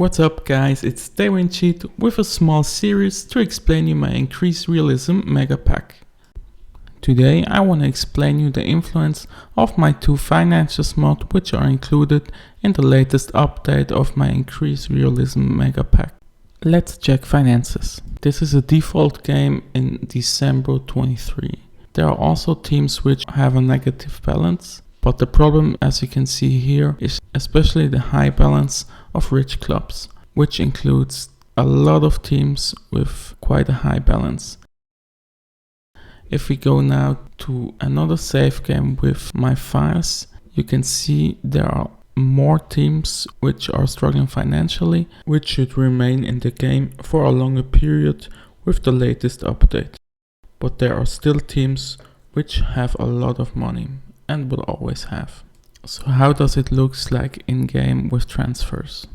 What's up guys, it's Daveincid with a small series to explain you my increased Realism Megapack. Today I want to explain you the influence of my two financials mod which are included in the latest update of my increased Realism Megapack. Let's check finances. This is a default game in December 23. There are also teams which have a negative balance. But the problem, as you can see here, is especially the high balance of rich clubs, which includes a lot of teams with quite a high balance. If we go now to another save game with my files, you can see there are more teams which are struggling financially, which should remain in the game for a longer period with the latest update. But there are still teams which have a lot of money and will always have. So how does it look like in game with transfers?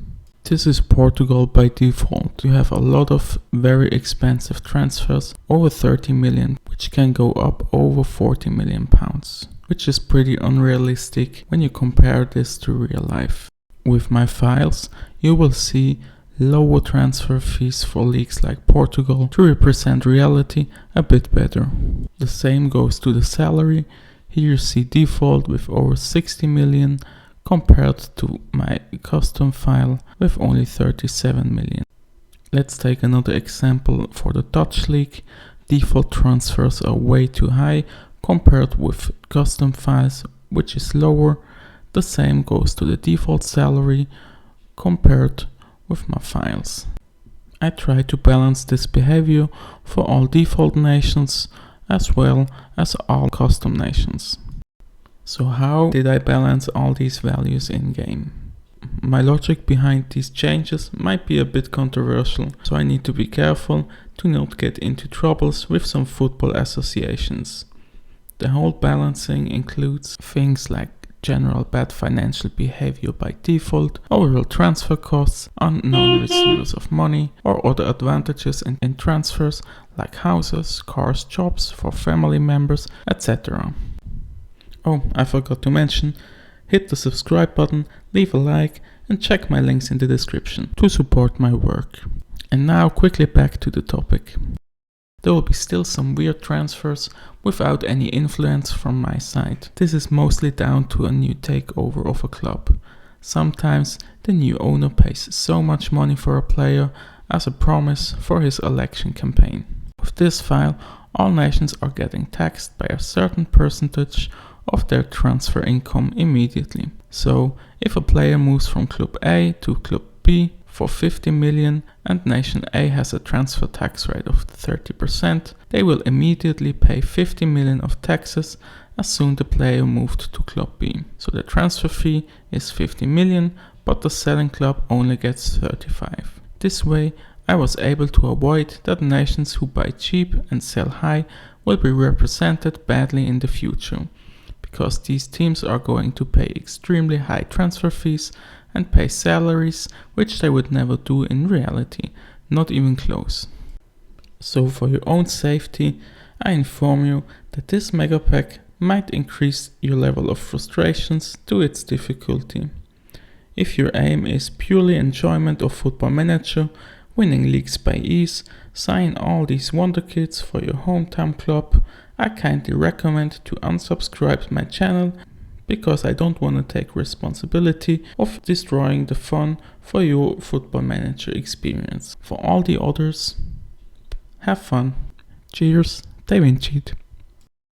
This is Portugal by default. You have a lot of very expensive transfers, over 30 million, which can go up over 40 million pounds, which is pretty unrealistic when you compare this to real life. With my files, you will see lower transfer fees for leagues like Portugal to represent reality a bit better. The same goes to the salary. Here you see default with over 60 million compared to my custom file with only 37 million. Let's take another example for the Dutch league. Default transfers are way too high compared with custom files, which is lower. The same goes to the default salary compared with my files. I try to balance this behavior for all default nations as well as all custom nations. So how did I balance all these values in game? My logic behind these changes might be a bit controversial, so I need to be careful to not get into troubles with some football associations. The whole balancing includes things like general bad financial behavior by default, overall transfer costs, unknown receivers of money, or other advantages in transfers like houses, cars, jobs for family members, etc. Oh, I forgot to mention, hit the subscribe button, leave a like and check my links in the description to support my work. And now quickly back to the topic. There will be still some weird transfers without any influence from my side. This is mostly down to a new takeover of a club. Sometimes the new owner pays so much money for a player as a promise for his election campaign. With this file, all nations are getting taxed by a certain percentage of their transfer income immediately. So if a player moves from Club A to Club B for 50 million and Nation A has a transfer tax rate of 30%, they will immediately pay 50 million of taxes as soon the player moved to Club B. So the transfer fee is 50 million, but the selling club only gets 35. This way I was able to avoid that nations who buy cheap and sell high will be represented badly in the future, because these teams are going to pay extremely high transfer fees and pay salaries which they would never do in reality, not even close. So for your own safety, I inform you that this Megapack might increase your level of frustrations to its difficulty. If your aim is purely enjoyment of Football Manager, winning leagues by ease, sign all these wonder kits for your hometown club, I kindly recommend to unsubscribe my channel, because I don't want to take responsibility of destroying the fun for your Football Manager experience. For all the others, have fun. Cheers, Daveincid.